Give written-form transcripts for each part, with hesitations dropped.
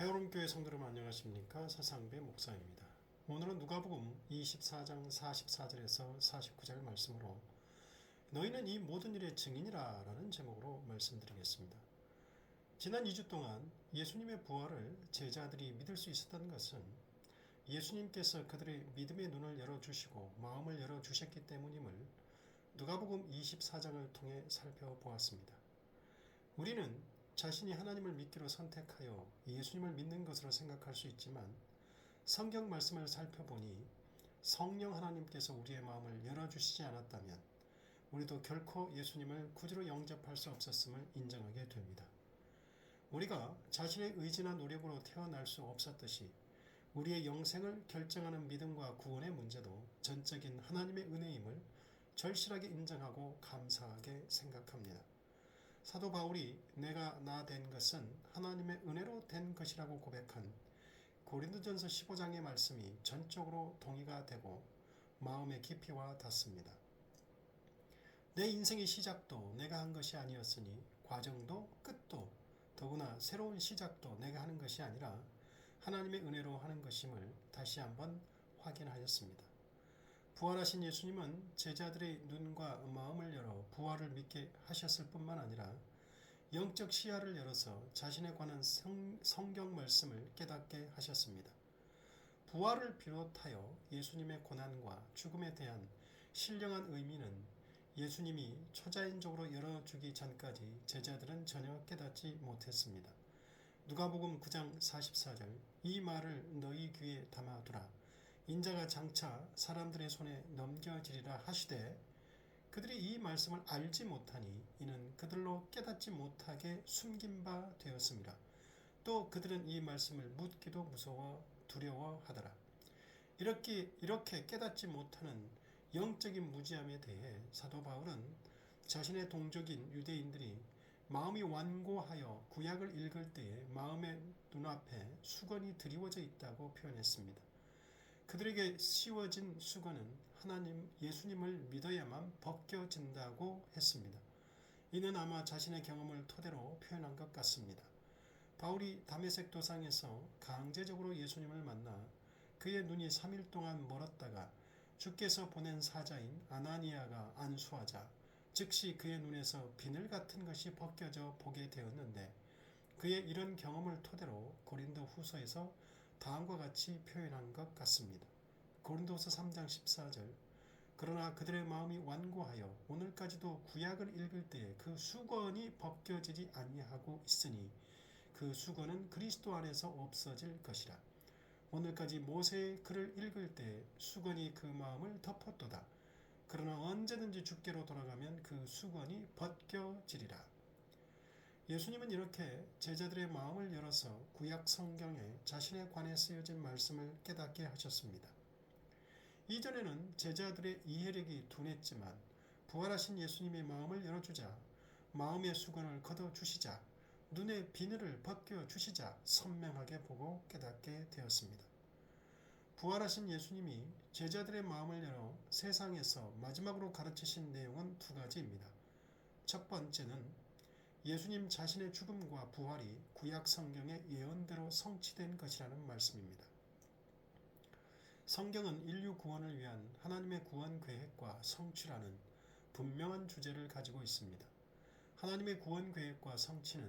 해오름교회 성도 여러분 안녕하십니까? 서상배 목사입니다. 오늘은 누가복음 24장 44절에서 49절 말씀으로 너희는 이 모든 일의 증인이라 라는 제목으로 말씀드리겠습니다. 지난 2주 동안 예수님의 부활을 제자들이 믿을 수 있었던 것은 예수님께서 그들의 믿음의 눈을 열어주시고 마음을 열어주셨기 때문임을 누가복음 24장을 통해 살펴보았습니다. 우리는 자신이 하나님을 믿기로 선택하여 예수님을 믿는 것으로 생각할 수 있지만 성경 말씀을 살펴보니 성령 하나님께서 우리의 마음을 열어주시지 않았다면 우리도 결코 예수님을 구주로 영접할 수 없었음을 인정하게 됩니다. 우리가 자신의 의지나 노력으로 태어날 수 없었듯이 우리의 영생을 결정하는 믿음과 구원의 문제도 전적인 하나님의 은혜임을 절실하게 인정하고 감사하게 생각합니다. 사도 바울이 내가 나 된 것은 하나님의 은혜로 된 것이라고 고백한 고린도전서 15장의 말씀이 전적으로 동의가 되고 마음의 깊이와 닿습니다. 내 인생의 시작도 내가 한 것이 아니었으니 과정도 끝도 더구나 새로운 시작도 내가 하는 것이 아니라 하나님의 은혜로 하는 것임을 다시 한번 확인하였습니다. 부활하신 예수님은 제자들의 눈과 마음을 열어 부활을 믿게 하셨을 뿐만 아니라 영적 시야를 열어서 자신에 관한 성경 말씀을 깨닫게 하셨습니다. 부활을 비롯하여 예수님의 고난과 죽음에 대한 신령한 의미는 예수님이 초자연적으로 열어주기 전까지 제자들은 전혀 깨닫지 못했습니다. 누가복음 9장 44절 이 말을 너희 귀에 담아두라. 인자가 장차 사람들의 손에 넘겨지리라 하시되 그들이 이 말씀을 알지 못하니 이는 그들로 깨닫지 못하게 숨긴 바 되었습니다. 또 그들은 이 말씀을 묻기도 무서워 두려워하더라. 이렇게 깨닫지 못하는 영적인 무지함에 대해 사도 바울은 자신의 동족인 유대인들이 마음이 완고하여 구약을 읽을 때에 마음의 눈앞에 수건이 드리워져 있다고 표현했습니다. 그들에게 씌워진 수건은 하나님 예수님을 믿어야만 벗겨진다고 했습니다. 이는 아마 자신의 경험을 토대로 표현한 것 같습니다. 바울이 다메섹 도상에서 강제적으로 예수님을 만나 그의 눈이 3일 동안 멀었다가 주께서 보낸 사자인 아나니아가 안수하자 즉시 그의 눈에서 비늘 같은 것이 벗겨져 보게 되었는데 그의 이런 경험을 토대로 고린도 후서에서 다음과 같이 표현한 것 같습니다. 고린도서 3장 14절 그러나 그들의 마음이 완고하여 오늘까지도 구약을 읽을 때에 그 수건이 벗겨지지 아니하고 있으니 그 수건은 그리스도 안에서 없어질 것이라. 오늘까지 모세의 글을 읽을 때 수건이 그 마음을 덮었도다. 그러나 언제든지 주께로 돌아가면 그 수건이 벗겨지리라. 예수님은 이렇게 제자들의 마음을 열어서 구약 성경에 자신에 관해 쓰여진 말씀을 깨닫게 하셨습니다. 이전에는 제자들의 이해력이 둔했지만 부활하신 예수님의 마음을 열어주자 마음의 수건을 걷어주시자 눈의 비늘을 벗겨주시자 선명하게 보고 깨닫게 되었습니다. 부활하신 예수님이 제자들의 마음을 열어 세상에서 마지막으로 가르치신 내용은 두 가지입니다. 첫 번째는 예수님 자신의 죽음과 부활이 구약 성경의 예언대로 성취된 것이라는 말씀입니다. 성경은 인류 구원을 위한 하나님의 구원 계획과 성취라는 분명한 주제를 가지고 있습니다. 하나님의 구원 계획과 성취는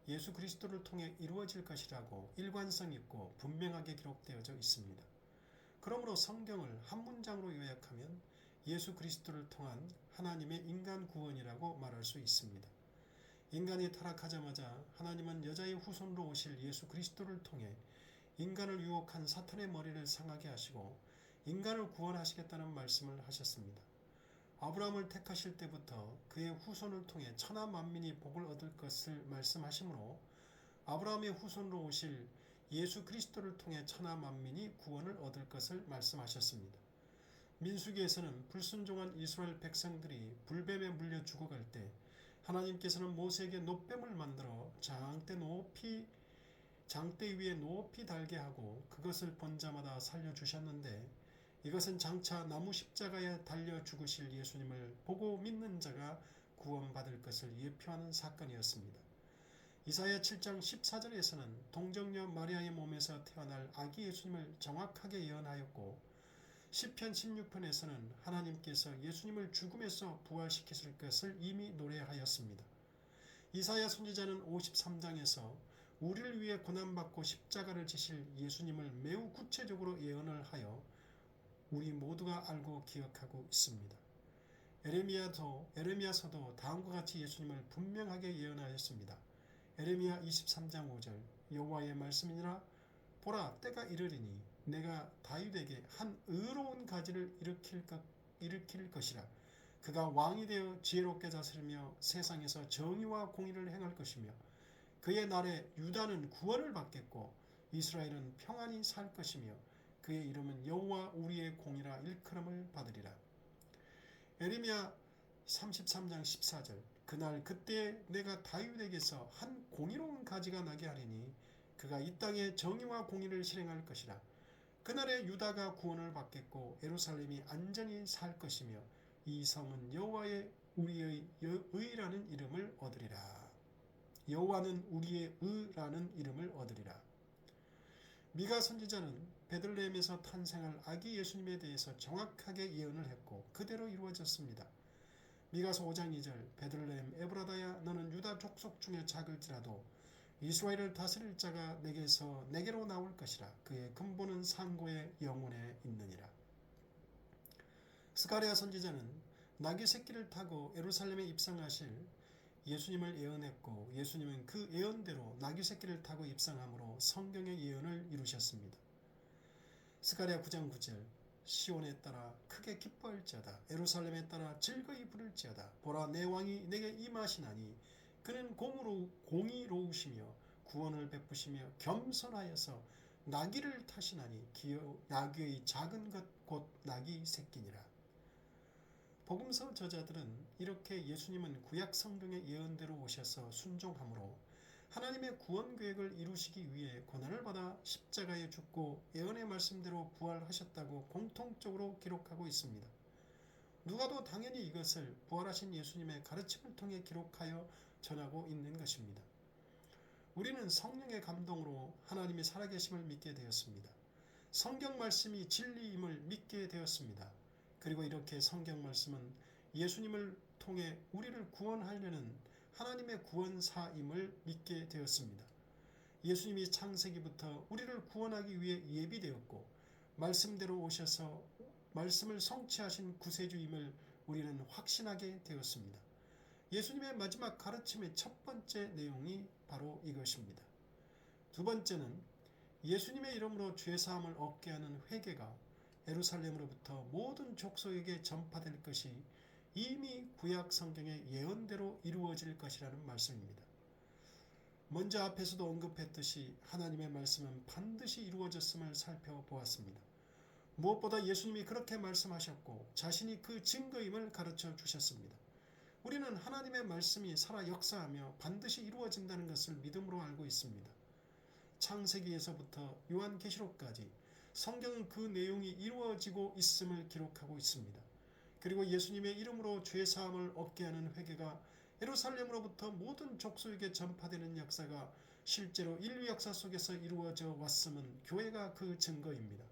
예수 그리스도를 통해 이루어질 것이라고 일관성 있고 분명하게 기록되어져 있습니다. 그러므로 성경을 한 문장으로 요약하면 예수 그리스도를 통한 하나님의 인간 구원이라고 말할 수 있습니다. 인간이 타락하자마자 하나님은 여자의 후손으로 오실 예수 그리스도를 통해 인간을 유혹한 사탄의 머리를 상하게 하시고 인간을 구원하시겠다는 말씀을 하셨습니다. 아브라함을 택하실 때부터 그의 후손을 통해 천하 만민이 복을 얻을 것을 말씀하시므로 아브라함의 후손으로 오실 예수 그리스도를 통해 천하 만민이 구원을 얻을 것을 말씀하셨습니다. 민수기에서는 불순종한 이스라엘 백성들이 불뱀에 물려 죽어갈 때 하나님께서는 모세에게 놋뱀을 만들어 장대 위에 높이 달게 하고 그것을 본 자마다 살려주셨는데 이것은 장차 나무 십자가에 달려 죽으실 예수님을 보고 믿는 자가 구원받을 것을 예표하는 사건이었습니다. 이사야 7장 14절에서는 동정녀 마리아의 몸에서 태어날 아기 예수님을 정확하게 예언하였고 시편 16편에서는 하나님께서 예수님을 죽음에서 부활시키실 것을 이미 노래하였습니다. 이사야 선지자는 53장에서 우리를 위해 고난받고 십자가를 지실 예수님을 매우 구체적으로 예언을 하여 우리 모두가 알고 기억하고 있습니다. 에레미야서도 다음과 같이 예수님을 분명하게 예언하였습니다. 에레미야 23장 5절 여호와의 말씀이니라 보라 때가 이르리니 내가 다윗에게 한 의로운 가지를 일으킬 것이라 그가 왕이 되어 지혜롭게 다스리며 세상에서 정의와 공의를 행할 것이며 그의 날에 유다는 구원을 받겠고 이스라엘은 평안히 살 것이며 그의 이름은 여호와 우리의 공이라 일컬음을 받으리라. 에레미야 33장 14절 그날 그때 내가 다윗에게서 한 공의로운 가지가 나게 하리니 그가 이 땅에 정의와 공의를 실행할 것이라. 그날에 유다가 구원을 받겠고 예루살렘이 안전히 살 것이며 이 성은 여호와의 우리의 의라는 이름을 얻으리라. 여호와는 우리의 의라는 이름을 얻으리라. 미가 선지자는 베들레헴에서 탄생할 아기 예수님에 대해서 정확하게 예언을 했고 그대로 이루어졌습니다. 미가서 5장 2절 베들레헴 에브라다야 너는 유다 족속 중에 작을지라도 이스라엘을 다스릴 자가 내게로 나올 것이라. 그의 근본은 상고의 영혼에 있느니라. 스가랴 선지자는 나귀 새끼를 타고 예루살렘에 입성하실 예수님을 예언했고 예수님은 그 예언대로 나귀 새끼를 타고 입성함으로 성경의 예언을 이루셨습니다. 스가랴 9장 9절 시온에 따라 크게 기뻐할지어다 예루살렘에 따라 즐거이 부를지어다 보라 내 왕이 내게 임하시나니 그는 공의로우시며 구원을 베푸시며 겸손하여서 나귀를 타시나니 나귀의 작은 것 곧 나귀 새끼니라. 복음서 저자들은 이렇게 예수님은 구약 성경의 예언대로 오셔서 순종함으로 하나님의 구원 계획을 이루시기 위해 고난을 받아 십자가에 죽고 예언의 말씀대로 부활하셨다고 공통적으로 기록하고 있습니다. 누가도 당연히 이것을 부활하신 예수님의 가르침을 통해 기록하여 전하고 있는 것입니다. 우리는 성령의 감동으로 하나님의 살아계심을 믿게 되었습니다. 성경 말씀이 진리임을 믿게 되었습니다. 그리고 이렇게 성경 말씀은 예수님을 통해 우리를 구원하려는 하나님의 구원사임을 믿게 되었습니다. 예수님이 창세기부터 우리를 구원하기 위해 예비되었고 말씀대로 오셔서 말씀을 성취하신 구세주임을 우리는 확신하게 되었습니다. 예수님의 마지막 가르침의 첫 번째 내용이 바로 이것입니다. 두 번째는 예수님의 이름으로 죄사함을 얻게 하는 회개가 예루살렘으로부터 모든 족속에게 전파될 것이 이미 구약 성경의 예언대로 이루어질 것이라는 말씀입니다. 먼저 앞에서도 언급했듯이 하나님의 말씀은 반드시 이루어졌음을 살펴보았습니다. 무엇보다 예수님이 그렇게 말씀하셨고 자신이 그 증거임을 가르쳐 주셨습니다. 우리는 하나님의 말씀이 살아 역사하며 반드시 이루어진다는 것을 믿음으로 알고 있습니다. 창세기에서부터 요한계시록까지 성경은 그 내용이 이루어지고 있음을 기록하고 있습니다. 그리고 예수님의 이름으로 죄사함을 얻게 하는 회개가 예루살렘으로부터 모든 족속에게 전파되는 역사가 실제로 인류 역사 속에서 이루어져 왔음은 교회가 그 증거입니다.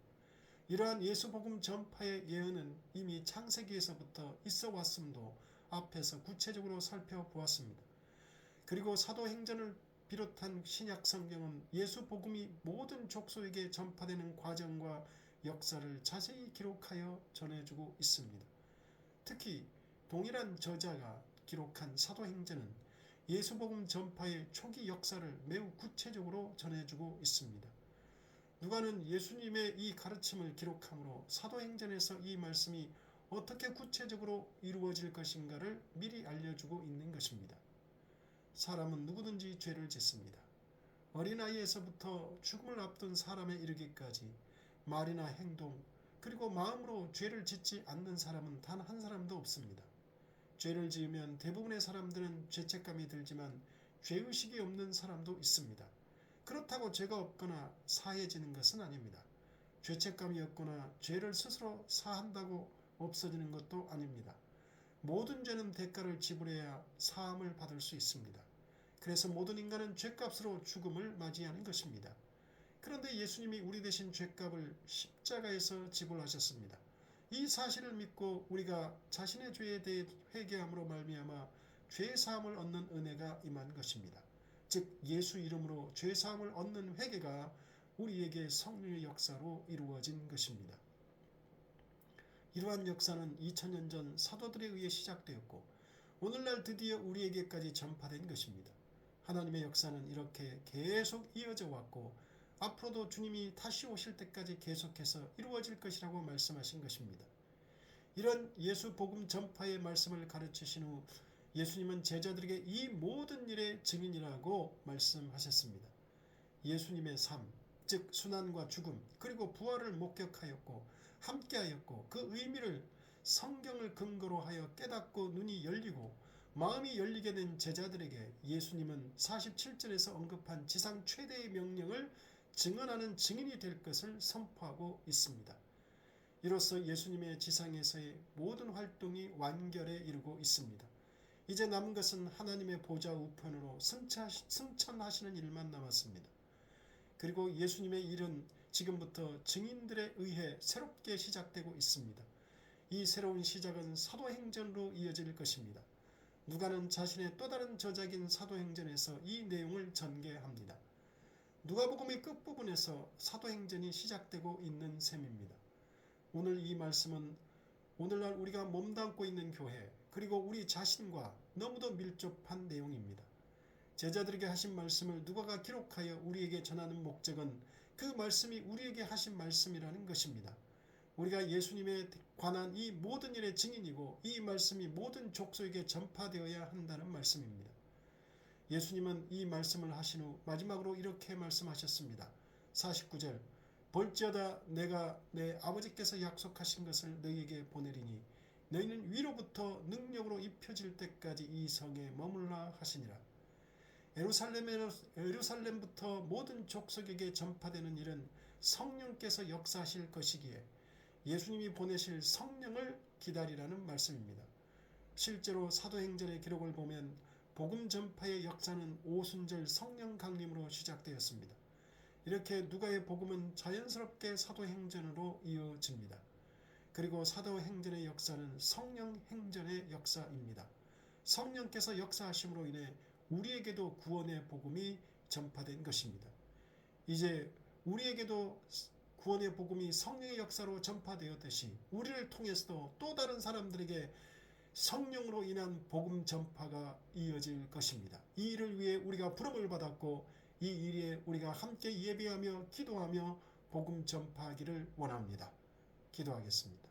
이러한 예수복음 전파의 예언은 이미 창세기에서부터 있어 왔음도 앞에서 구체적으로 살펴보았습니다. 그리고 사도행전을 비롯한 신약 성경은 예수 복음이 모든 족속에게 전파되는 과정과 역사를 자세히 기록하여 전해주고 있습니다. 특히 동일한 저자가 기록한 사도행전은 예수 복음 전파의 초기 역사를 매우 구체적으로 전해주고 있습니다. 누가는 예수님의 이 가르침을 기록함으로 사도행전에서 이 말씀이 어떻게 구체적으로 이루어질 것인가를 미리 알려주고 있는 것입니다. 사람은 누구든지 죄를 짓습니다. 어린아이에서부터 죽음을 앞둔 사람에 이르기까지 말이나 행동 그리고 마음으로 죄를 짓지 않는 사람은 단 한 사람도 없습니다. 죄를 지으면 대부분의 사람들은 죄책감이 들지만 죄의식이 없는 사람도 있습니다. 그렇다고 죄가 없거나 사해지는 것은 아닙니다. 죄책감이 없거나 죄를 스스로 사한다고 없어지는 것도 아닙니다. 모든 죄는 대가를 지불해야 사함을 받을 수 있습니다. 그래서 모든 인간은 죄값으로 죽음을 맞이하는 것입니다. 그런데 예수님이 우리 대신 죄값을 십자가에서 지불하셨습니다. 이 사실을 믿고 우리가 자신의 죄에 대해 회개함으로 말미암아 죄사함을 얻는 은혜가 임한 것입니다. 즉 예수 이름으로 죄사함을 얻는 회개가 우리에게 성령의 역사로 이루어진 것입니다. 이러한 역사는 2000년 전 사도들에 의해 시작되었고 오늘날 드디어 우리에게까지 전파된 것입니다. 하나님의 역사는 이렇게 계속 이어져 왔고 앞으로도 주님이 다시 오실 때까지 계속해서 이루어질 것이라고 말씀하신 것입니다. 이런 예수 복음 전파의 말씀을 가르치신 후 예수님은 제자들에게 이 모든 일의 증인이라고 말씀하셨습니다. 예수님의 삶, 즉 순환과 죽음 그리고 부활을 목격하였고 함께하였고 그 의미를 성경을 근거로 하여 깨닫고 눈이 열리고 마음이 열리게 된 제자들에게 예수님은 47절에서 언급한 지상 최대의 명령을 증언하는 증인이 될 것을 선포하고 있습니다. 이로써 예수님의 지상에서의 모든 활동이 완결에 이르고 있습니다. 이제 남은 것은 하나님의 보좌 우편으로 승천하시는 일만 남았습니다. 그리고 예수님의 일은 지금부터 증인들에 의해 새롭게 시작되고 있습니다. 이 새로운 시작은 사도행전으로 이어질 것입니다. 누가는 자신의 또 다른 저작인 사도행전에서 이 내용을 전개합니다. 누가복음의 끝부분에서 사도행전이 시작되고 있는 셈입니다. 오늘 이 말씀은 오늘날 우리가 몸담고 있는 교회 그리고 우리 자신과 너무도 밀접한 내용입니다. 제자들에게 하신 말씀을 누가가 기록하여 우리에게 전하는 목적은 그 말씀이 우리에게 하신 말씀이라는 것입니다. 우리가 예수님에 관한 이 모든 일의 증인이고 이 말씀이 모든 족속에게 전파되어야 한다는 말씀입니다. 예수님은 이 말씀을 하신 후 마지막으로 이렇게 말씀하셨습니다. 49절 볼지어다 내가 내 아버지께서 약속하신 것을 너희에게 보내리니 너희는 위로부터 능력으로 입혀질 때까지 이 성에 머물라 하시니라. 예루살렘부터 모든 족속에게 전파되는 일은 성령께서 역사하실 것이기에 예수님이 보내실 성령을 기다리라는 말씀입니다. 실제로 사도행전의 기록을 보면 복음 전파의 역사는 오순절 성령 강림으로 시작되었습니다. 이렇게 누가의 복음은 자연스럽게 사도행전으로 이어집니다. 그리고 사도행전의 역사는 성령 행전의 역사입니다. 성령께서 역사하심으로 인해 우리에게도 구원의 복음이 전파된 것입니다. 이제 우리에게도 구원의 복음이 성령의 역사로 전파되었듯이 우리를 통해서도 또 다른 사람들에게 성령으로 인한 복음 전파가 이어질 것입니다. 이 일을 위해 우리가 부름을 받았고 이 일에 우리가 함께 예배하며 기도하며 복음 전파하기를 원합니다. 기도하겠습니다.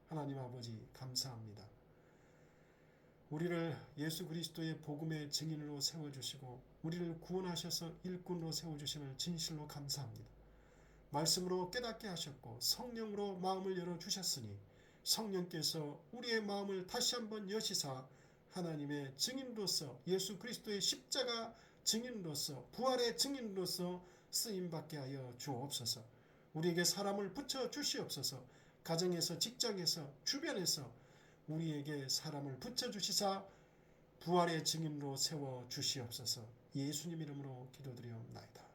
하나님 아버지 감사합니다. 우리를 예수 그리스도의 복음의 증인으로 세워주시고 우리를 구원하셔서 일꾼으로 세워주심을 진실로 감사합니다. 말씀으로 깨닫게 하셨고 성령으로 마음을 열어주셨으니 성령께서 우리의 마음을 다시 한번 여시사 하나님의 증인으로서 예수 그리스도의 십자가 증인으로서 부활의 증인으로서 쓰임받게 하여 주옵소서. 우리에게 사람을 붙여 주시옵소서. 가정에서 직장에서 주변에서 우리에게 사람을 붙여 주시사 부활의 증인으로 세워 주시옵소서. 예수님 이름으로 기도드리옵나이다.